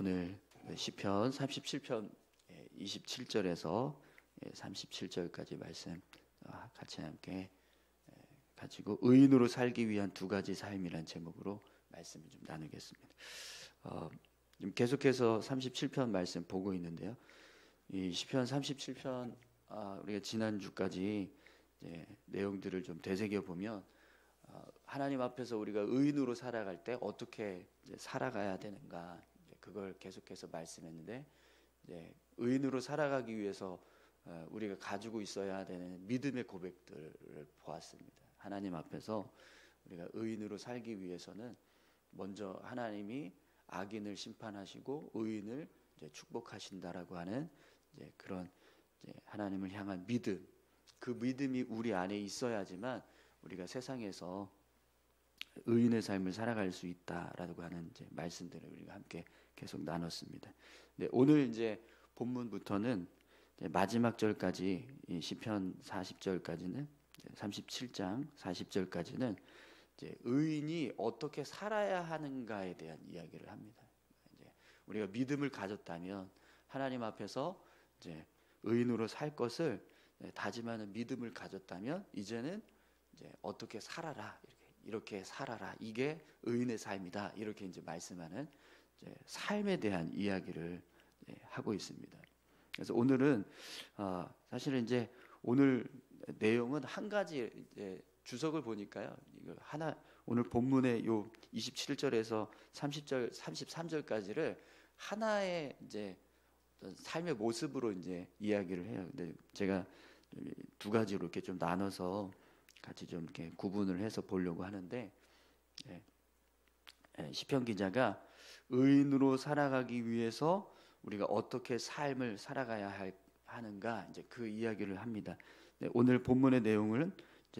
오늘 시편 37편 27절에서 37절까지 말씀 같이 함께 가지고 의인으로 살기 위한 두 가지 삶이란 제목으로 말씀을 좀 나누겠습니다. 지금 계속해서 37편 말씀 보고 있는데요. 이 시편 37편 우리가 지난주까지 내용들을 좀 되새겨 보면 하나님 앞에서 우리가 의인으로 살아갈 때 어떻게 살아가야 되는가, 그걸 계속해서 말씀했는데, 의인으로 살아가기 위해서 우리가 가지고 있어야 되는 믿음의 고백들을 보았습니다. 하나님 앞에서 우리가 의인으로 살기 위해서는 먼저 하나님이 악인을 심판하시고 의인을 축복하신다라고 하는 그런 하나님을 향한 믿음, 그 믿음이 우리 안에 있어야지만 우리가 세상에서 의인의 삶을 살아갈 수 있다라고 하는 말씀들을 우리가 함께 계속 나눴습니다. 오늘 본문부터는 마지막 절까지, 이 시편 40절까지는 37장 40절까지는 의인이 어떻게 살아야 하는가에 대한 이야기를 합니다. 우리가 믿음을 가졌다면 하나님 앞에서 의인으로 살 것을 다짐하는 믿음을 가졌다면 이제는 어떻게 살아라, 이렇게 살아라, 이게 의인의 삶이다, 이렇게 말씀하는 삶에 대한 이야기를 하고 있습니다. 그래서 오늘은 사실은 오늘 내용은 한 가지 주석을 보니까요, 이거 하나, 오늘 본문의 요 27절에서 30절, 33절까지를 하나의 삶의 모습으로 이야기를 해요. 근데 제가 두 가지로 이렇게 좀 나눠서 같이 좀 이렇게 구분을 해서 보려고 하는데, 시편 기자가 의인으로 살아가기 위해서 우리가 어떻게 삶을 살아가야 하는가, 그 이야기를 합니다. 오늘 본문의 내용을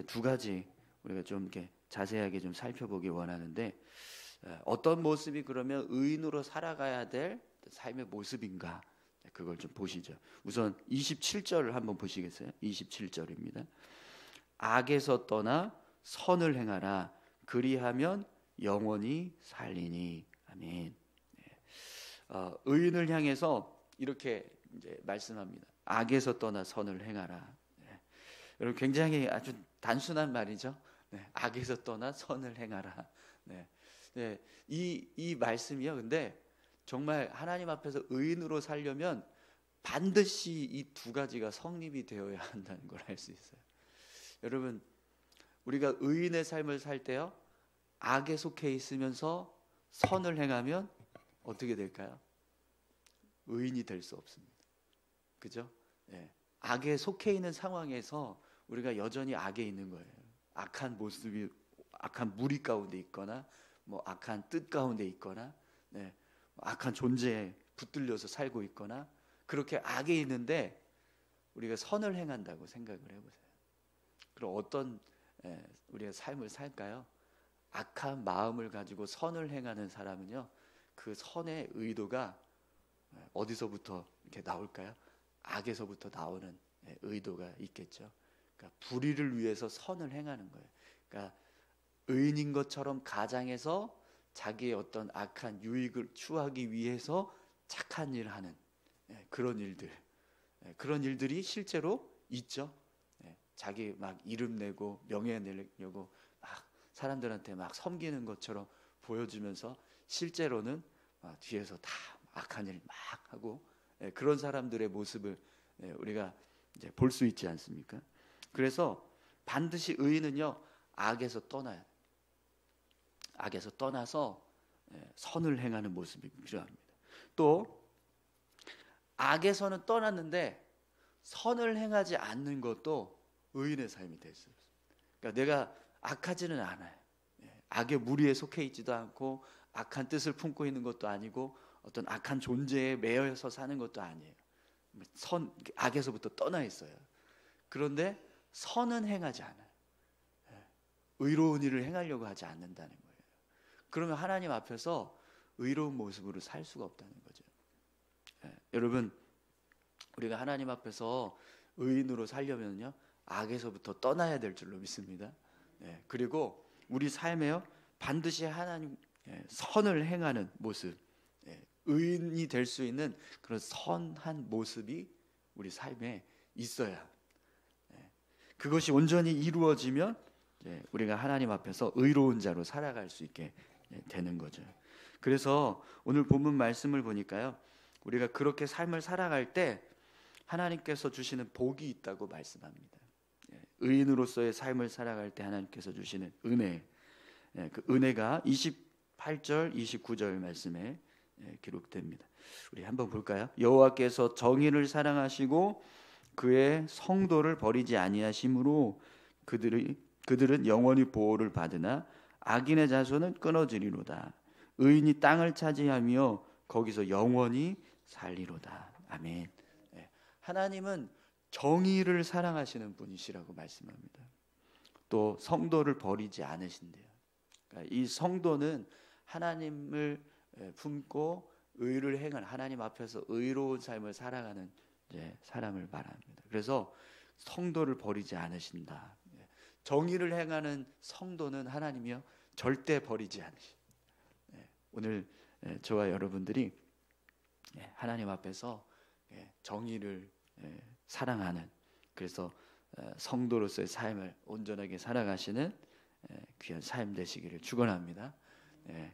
두 가지 우리가 좀 이렇게 자세하게 좀 살펴보기 원하는데, 어떤 모습이 그러면 의인으로 살아가야 될 삶의 모습인가, 그걸 좀 보시죠. 우선 27절을 한번 보시겠어요? 27절입니다. 악에서 떠나 선을 행하라, 그리하면 영원히 살리니. 아멘. 의인을 향해서 이렇게 말씀합니다. 악에서 떠나 선을 행하라. 여러분, 굉장히 아주 단순한 말이죠. 악에서 떠나 선을 행하라. 이 말씀이요, 근데 정말 하나님 앞에서 의인으로 살려면 반드시 이 두 가지가 성립이 되어야 한다는 걸 알 수 있어요. 여러분, 우리가 의인의 삶을 살 때요, 악에 속해 있으면서 선을 행하면 어떻게 될까요? 의인이 될 수 없습니다. 그죠? 악에 속해 있는 상황에서 우리가 여전히 악에 있는 거예요. 악한 모습이, 악한 무리 가운데 있거나, 악한 뜻 가운데 있거나, 악한 존재에 붙들려서 살고 있거나, 그렇게 악에 있는데 우리가 선을 행한다고 생각을 해보세요. 그럼 어떤 우리가 삶을 살까요? 악한 마음을 가지고 선을 행하는 사람은요, 그 선의 의도가 어디서부터 이렇게 나올까요? 악에서부터 나오는 의도가 있겠죠. 그러니까 불의를 위해서 선을 행하는 거예요. 그러니까 의인인 것처럼 가장해서 자기의 어떤 악한 유익을 추구하기 위해서 착한 일을 하는 그런 일들, 그런 일들이 실제로 있죠. 자기 막 이름 내고 명예 내려고 막 사람들한테 막 섬기는 것처럼 보여주면서 실제로는 뒤에서 다 악한 일 막 하고, 그런 사람들의 모습을 우리가 볼 수 있지 않습니까? 그래서 반드시 의인은요, 악에서 떠나야 돼요. 악에서 떠나서 선을 행하는 모습이 필요합니다. 또 악에서는 떠났는데 선을 행하지 않는 것도 의인의 삶이 될 수 있습니다. 그러니까 내가 악하지는 않아요. 악의 무리에 속해 있지도 않고 악한 뜻을 품고 있는 것도 아니고 어떤 악한 존재에 매여서 사는 것도 아니에요. 악에서부터 떠나 있어요. 그런데 선은 행하지 않아요. 의로운 일을 행하려고 하지 않는다는 거예요. 그러면 하나님 앞에서 의로운 모습으로 살 수가 없다는 거죠. 여러분, 우리가 하나님 앞에서 의인으로 살려면요, 악에서부터 떠나야 될 줄로 믿습니다. 그리고 우리 삶에요, 반드시 하나님 선을 행하는 모습, 의인이 될 수 있는 그런 선한 모습이 우리 삶에 있어야, 그것이 온전히 이루어지면 우리가 하나님 앞에서 의로운 자로 살아갈 수 있게 되는 거죠. 그래서 오늘 본문 말씀을 보니까요, 우리가 그렇게 삶을 살아갈 때 하나님께서 주시는 복이 있다고 말씀합니다. 의인으로서의 삶을 살아갈 때 하나님께서 주시는 은혜, 그 은혜가 28절 29절 말씀에 기록됩니다. 우리 한번 볼까요? 여호와께서 정의를 사랑하시고 그의 성도를 버리지 아니하심으로 그들은 영원히 보호를 받으나 악인의 자손은 끊어지리로다. 의인이 땅을 차지하며 거기서 영원히 살리로다. 아멘. 하나님은 정의를 사랑하시는 분이시라고 말씀합니다. 또 성도를 버리지 않으신대요. 그러니까 이 성도는 하나님을 품고 의를 행하는, 하나님 앞에서 의로운 삶을 살아가는 사람을 말합니다. 그래서 성도를 버리지 않으신다. 정의를 행하는 성도는 하나님이요 절대 버리지 않으신다. 오늘 저와 여러분들이 하나님 앞에서 정의를 사랑하는, 그래서 성도로서의 삶을 온전하게 살아가시는 귀한 삶 되시기를 축원합니다.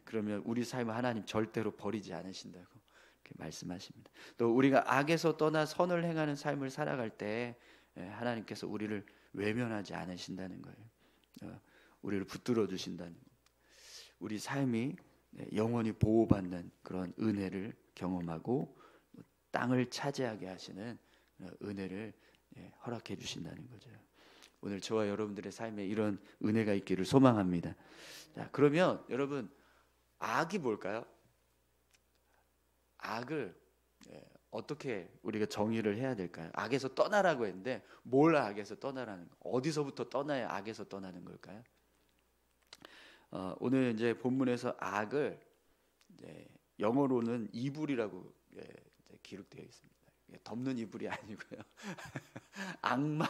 그러면 우리 삶을 하나님 절대로 버리지 않으신다고 이렇게 말씀하십니다. 또 우리가 악에서 떠나 선을 행하는 삶을 살아갈 때 하나님께서 우리를 외면하지 않으신다는 거예요. 우리를 붙들어 주신다는 거예요. 우리 삶이 영원히 보호받는 그런 은혜를 경험하고 땅을 차지하게 하시는 은혜를 허락해 주신다는 거죠. 오늘 저와 여러분들의 삶에 이런 은혜가 있기를 소망합니다. 자, 그러면 여러분, 악이 뭘까요? 악을 어떻게 우리가 정의를 해야 될까요? 악에서 떠나라고 했는데 뭘 악에서 떠나라는 거? 어디서부터 떠나야 악에서 떠나는 걸까요? 오늘 이제 본문에서 악을 영어로는 이불이라고 기록되어 있습니다. 덮는 이불이 아니고요. 악마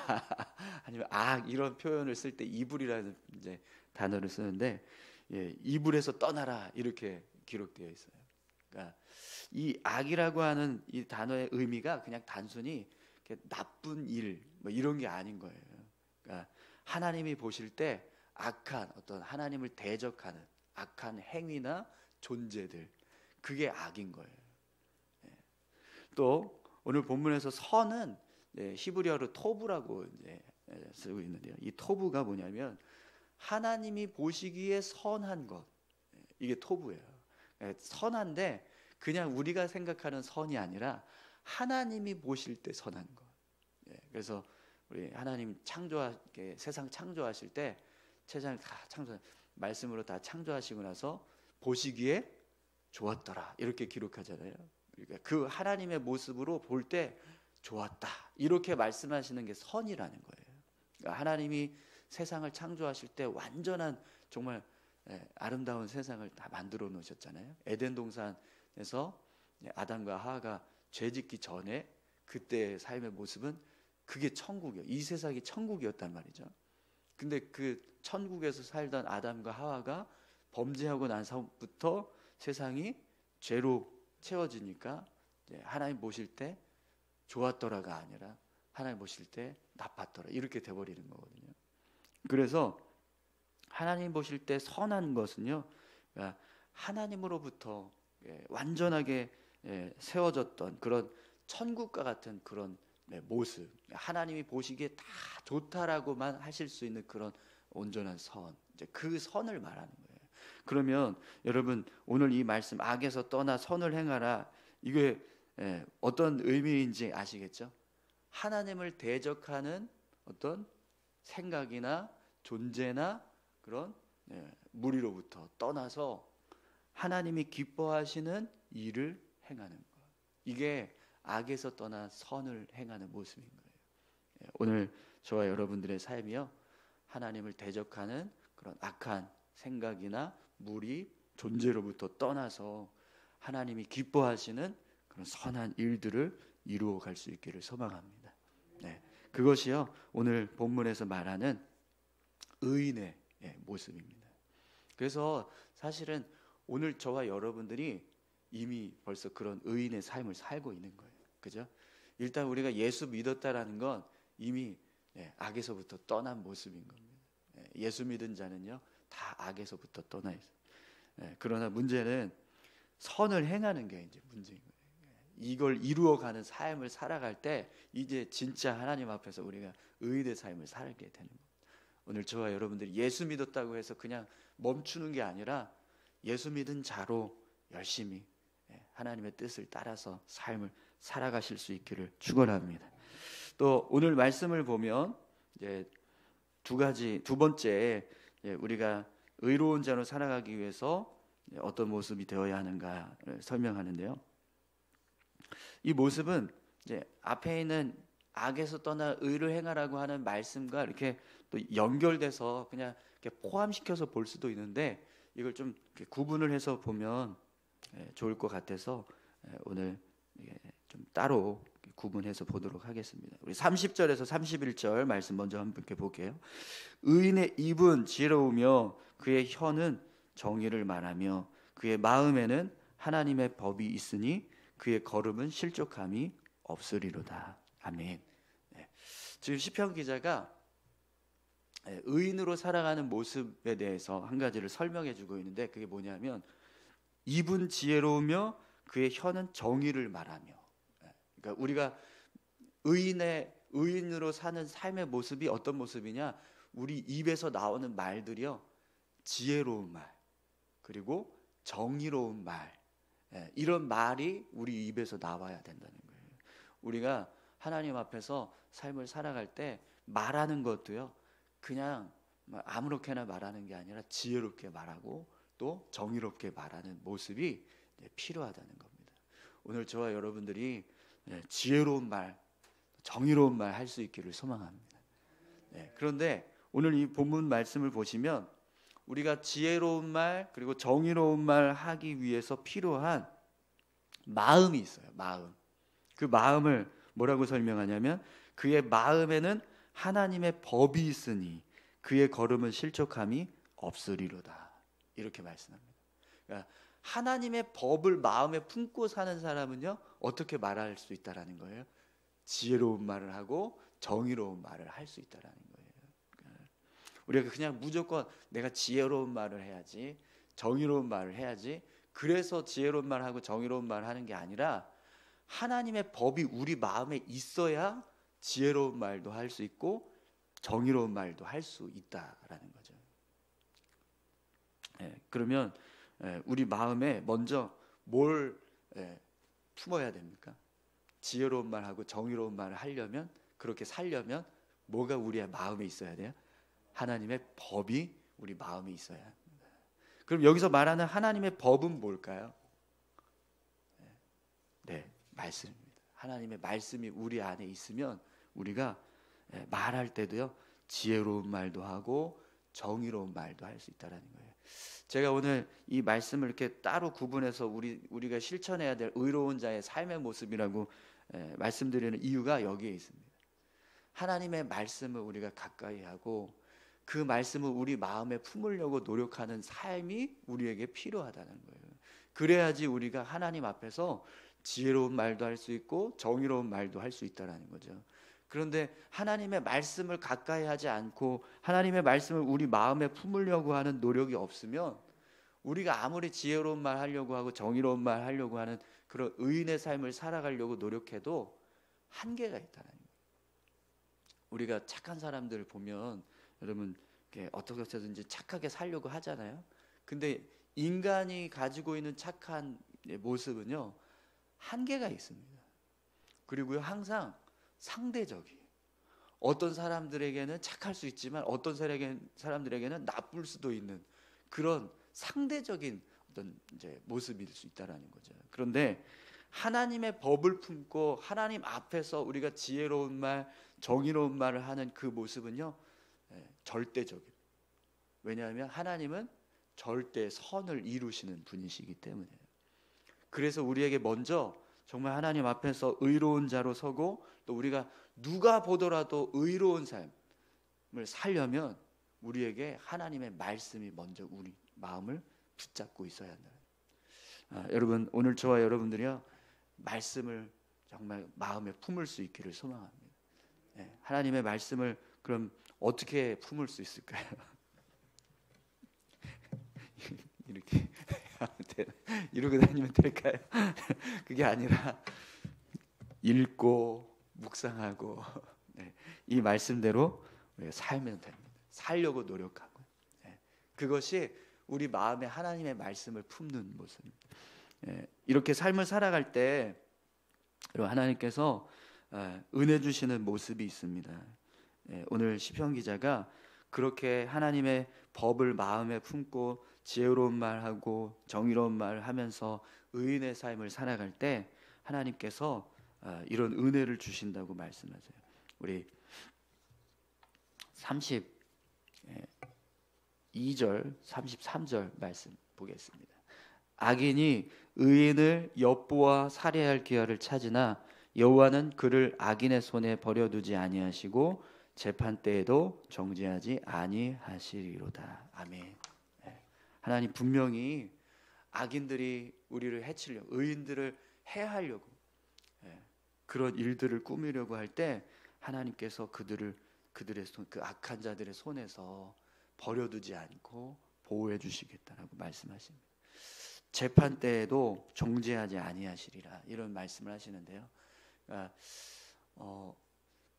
아니면 악 이런 표현을 쓸 때 이불이라는 단어를 쓰는데 이불에서 떠나라 이렇게 기록되어 있어요. 그러니까 이 악이라고 하는 이 단어의 의미가 그냥 단순히 나쁜 일 뭐 이런 게 아닌 거예요. 그러니까 하나님이 보실 때 악한 어떤 하나님을 대적하는 악한 행위나 존재들, 그게 악인 거예요. 또 오늘 본문에서 선은 히브리어로 토브라고 쓰고 있는데요. 이 토브가 뭐냐면 하나님이 보시기에 선한 것, 이게 토브예요. 선한데 그냥 우리가 생각하는 선이 아니라 하나님이 보실 때 선한 것. 그래서 우리 하나님 세상 창조하실 때 세상을 다 말씀으로 다 창조하시고 나서 보시기에 좋았더라 이렇게 기록하잖아요. 그러니까 그 하나님의 모습으로 볼 때 좋았다 이렇게 말씀하시는 게 선이라는 거예요. 그러니까 하나님이 세상을 창조하실 때 완전한 정말 아름다운 세상을 다 만들어 놓으셨잖아요. 에덴 동산에서 아담과 하와가 죄짓기 전에 그때의 삶의 모습은 그게 천국이에요. 이 세상이 천국이었단 말이죠. 근데 그 천국에서 살던 아담과 하와가 범죄하고 나서부터 세상이 죄로 채워지니까 하나님 보실 때 좋았더라가 아니라 하나님 보실 때 나빴더라 이렇게 돼버리는 거거든요. 그래서 하나님 보실 때 선한 것은요, 그러니까 하나님으로부터 완전하게 세워졌던 그런 천국과 같은 그런 모습, 하나님이 보시기에 다 좋다라고만 하실 수 있는 그런 온전한 선, 이제 그 선을 말하는 거예요. 그러면 여러분 오늘 이 말씀 악에서 떠나 선을 행하라, 이게 어떤 의미인지 아시겠죠? 하나님을 대적하는 어떤 생각이나 존재나 그런 무리로부터 떠나서 하나님이 기뻐하시는 일을 행하는 것, 이게 악에서 떠나 선을 행하는 모습인 거예요. 오늘 저와 여러분들의 삶이요, 하나님을 대적하는 그런 악한 생각이나 무리, 존재로부터 떠나서 하나님이 기뻐하시는 그런 선한 일들을 이루어 갈 수 있기를 소망합니다. 그것이요 오늘 본문에서 말하는 의인의 모습입니다. 그래서 사실은 오늘 저와 여러분들이 이미 벌써 그런 의인의 삶을 살고 있는 거예요. 그죠? 일단 우리가 예수 믿었다라는 건 이미 악에서부터 떠난 모습인 겁니다. 예수 믿은 자는요 다 악에서부터 떠나 있어요. 그러나 문제는 선을 행하는 게 이제 문제인 거예요. 이걸 이루어가는 삶을 살아갈 때 이제 진짜 하나님 앞에서 우리가 의인의 삶을 살게 되는 거예요. 오늘 저와 여러분들이 예수 믿었다고 해서 그냥 멈추는 게 아니라 예수 믿은 자로 열심히 하나님의 뜻을 따라서 삶을 살아가실 수 있기를 축원합니다. 또 오늘 말씀을 보면 이제 두 번째 우리가 의로운 자로 살아가기 위해서 어떤 모습이 되어야 하는가를 설명하는데요. 이 모습은 이제 앞에 있는 악에서 떠나 의를 행하라고 하는 말씀과 이렇게 또 연결돼서 그냥 이렇게 포함시켜서 볼 수도 있는데 이걸 좀 구분을 해서 보면 좋을 것 같아서 오늘 좀 따로 구분해서 보도록 하겠습니다. 우리 30절에서 31절 말씀 먼저 함께 볼게요. 의인의 입은 지혜로우며 그의 혀는 정의를 말하며 그의 마음에는 하나님의 법이 있으니 그의 걸음은 실족함이 없으리로다. 아멘. 지금 시편 기자가 의인으로 살아가는 모습에 대해서 한 가지를 설명해 주고 있는데 그게 뭐냐면 입은 지혜로우며 그의 혀는 정의를 말하며, 그러니까 우리가 의인으로 사는 삶의 모습이 어떤 모습이냐, 우리 입에서 나오는 말들이요 지혜로운 말 그리고 정의로운 말, 이런 말이 우리 입에서 나와야 된다는 거예요. 우리가 하나님 앞에서 삶을 살아갈 때 말하는 것도요 그냥 아무렇게나 말하는 게 아니라 지혜롭게 말하고 또 정의롭게 말하는 모습이 필요하다는 겁니다. 오늘 저와 여러분들이 지혜로운 말, 정의로운 말 할 수 있기를 소망합니다. 그런데 오늘 이 본문 말씀을 보시면 우리가 지혜로운 말 그리고 정의로운 말 하기 위해서 필요한 마음이 있어요. 마음. 그 마음을 뭐라고 설명하냐면 그의 마음에는 하나님의 법이 있으니 그의 걸음은 실족함이 없으리로다. 이렇게 말씀합니다. 그러니까 하나님의 법을 마음에 품고 사는 사람은요 어떻게 말할 수 있다라는 거예요? 지혜로운 말을 하고 정의로운 말을 할 수 있다라는 거예요. 그러니까 우리가 그냥 무조건 내가 지혜로운 말을 해야지, 정의로운 말을 해야지, 그래서 지혜로운 말하고 정의로운 말을 하는 게 아니라 하나님의 법이 우리 마음에 있어야 지혜로운 말도 할 수 있고 정의로운 말도 할 수 있다라는 거죠. 그러면 우리 마음에 먼저 뭘 품어야 됩니까? 지혜로운 말하고 정의로운 말을 하려면, 그렇게 살려면 뭐가 우리의 마음에 있어야 돼요? 하나님의 법이 우리 마음에 있어야 합니다. 그럼 여기서 말하는 하나님의 법은 뭘까요? 말씀입니다. 하나님의 말씀이 우리 안에 있으면 우리가 말할 때도요 지혜로운 말도 하고 정의로운 말도 할 수 있다라는 거예요. 제가 오늘 이 말씀을 이렇게 따로 구분해서 우리가 실천해야 될 의로운 자의 삶의 모습이라고 말씀드리는 이유가 여기에 있습니다. 하나님의 말씀을 우리가 가까이 하고 그 말씀을 우리 마음에 품으려고 노력하는 삶이 우리에게 필요하다는 거예요. 그래야지 우리가 하나님 앞에서 지혜로운 말도 할 수 있고 정의로운 말도 할 수 있다라는 거죠. 그런데 하나님의 말씀을 가까이 하지 않고 하나님의 말씀을 우리 마음에 품으려고 하는 노력이 없으면 우리가 아무리 지혜로운 말 하려고 하고 정의로운 말 하려고 하는 그런 의인의 삶을 살아가려고 노력해도 한계가 있다는 거예요. 우리가 착한 사람들 보면 여러분 어떻게 해서든지 착하게 살려고 하잖아요. 근데 인간이 가지고 있는 착한 모습은요 한계가 있습니다. 그리고요 항상 상대적이에요. 어떤 사람들에게는 착할 수 있지만 어떤 사람들에게는 나쁠 수도 있는 그런 상대적인 어떤 모습일 수 있다라는 거죠. 그런데 하나님의 법을 품고 하나님 앞에서 우리가 지혜로운 말, 정의로운 말을 하는 그 모습은요 절대적이에요. 왜냐하면 하나님은 절대 선을 이루시는 분이시기 때문에. 그래서 우리에게 먼저 정말 하나님 앞에서 의로운 자로 서고 또 우리가 누가 보더라도 의로운 삶을 살려면 우리에게 하나님의 말씀이 먼저 우리 마음을 붙잡고 있어야 한다. 여러분, 오늘 저와 여러분들이요, 말씀을 정말 마음에 품을 수 있기를 소망합니다. 하나님의 말씀을 그럼 어떻게 품을 수 있을까요? 이렇게 이러고 다니면 될까요? 그게 아니라 읽고 묵상하고 이 말씀대로 우리가 살면 됩니다. 살려고 노력하고, 그것이 우리 마음에 하나님의 말씀을 품는 모습입니다. 이렇게 삶을 살아갈 때 하나님께서 은혜 주시는 모습이 있습니다. 오늘 시편 기자가 그렇게 하나님의 법을 마음에 품고 지혜로운 말하고 정의로운 말을 하면서 의인의 삶을 살아갈 때 하나님께서 이런 은혜를 주신다고 말씀하세요. 우리 32절 33절 말씀 보겠습니다. 악인이 의인을 엿보아 살해할 기회를 찾으나 여호와는 그를 악인의 손에 버려두지 아니하시고 재판 때에도 정죄하지 아니하시리로다. 아멘. 하나님 분명히 악인들이 우리를 해치려고, 의인들을 해하려고, 그런 일들을 꾸미려고 할 때 하나님께서 그들의 손, 그 악한 자들의 손에서 버려두지 않고 보호해 주시겠다라고 말씀하십니다. 재판 때에도 정죄하지 아니하시리라, 이런 말씀을 하시는데요.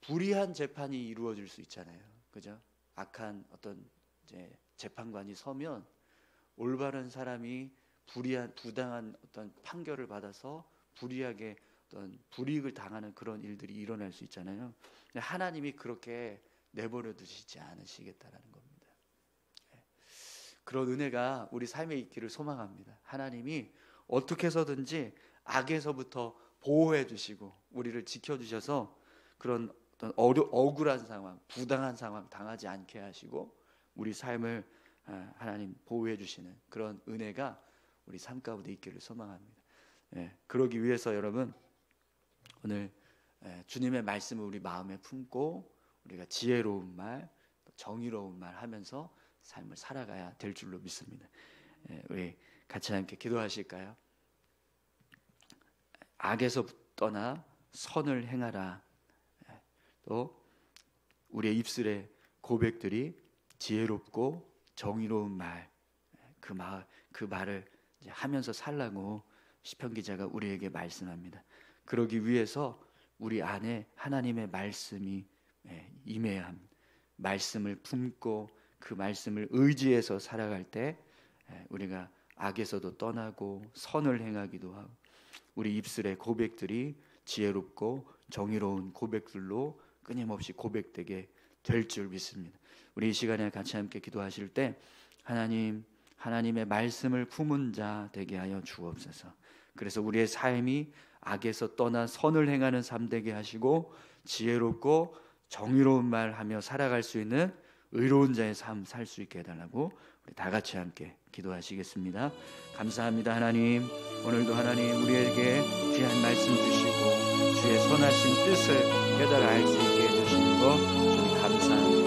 불의한 재판이 이루어질 수 있잖아요, 그죠? 악한 어떤 이제 재판관이 서면 올바른 사람이 부당한 어떤 판결을 받아서 불이하게 어떤 불이익을 당하는 그런 일들이 일어날 수 있잖아요. 근데 하나님이 그렇게 내버려 두시지 않으시겠다라는 겁니다. 그런 은혜가 우리 삶에 있기를 소망합니다. 하나님이 어떻게 해서든지 악에서부터 보호해 주시고 우리를 지켜주셔서 그런 어떤 억울한 상황, 부당한 상황 당하지 않게 하시고 우리 삶을 하나님 보호해 주시는 그런 은혜가 우리 삶 가운데 있기를 소망합니다. 그러기 위해서 여러분, 오늘 주님의 말씀을 우리 마음에 품고 우리가 지혜로운 말, 정의로운 말 하면서 삶을 살아가야 될 줄로 믿습니다. 우리 같이 함께 기도하실까요? 악에서 떠나 선을 행하라. 또 우리의 입술의 고백들이 지혜롭고 정의로운 말, 그 말을 이제 하면서 살라고 시편 기자가 우리에게 말씀합니다. 그러기 위해서 우리 안에 하나님의 말씀이 임해야 합니다. 말씀을 품고 그 말씀을 의지해서 살아갈 때 우리가 악에서도 떠나고 선을 행하기도 하고 우리 입술의 고백들이 지혜롭고 정의로운 고백들로 끊임없이 고백되게 될 줄 믿습니다. 우리 이 시간에 같이 함께 기도하실 때 하나님의 말씀을 품은 자 되게 하여 주옵소서. 그래서 우리의 삶이 악에서 떠나 선을 행하는 삶 되게 하시고 지혜롭고 정의로운 말하며 살아갈 수 있는 의로운 자의 삶 살 수 있게 해달라고 우리 다 같이 함께 기도하시겠습니다. 감사합니다. 하나님, 오늘도 하나님 우리에게 귀한 말씀 주시고 주의 선하신 뜻을 깨달아 알 수 있게 해주시는 것 주님 감사합니다.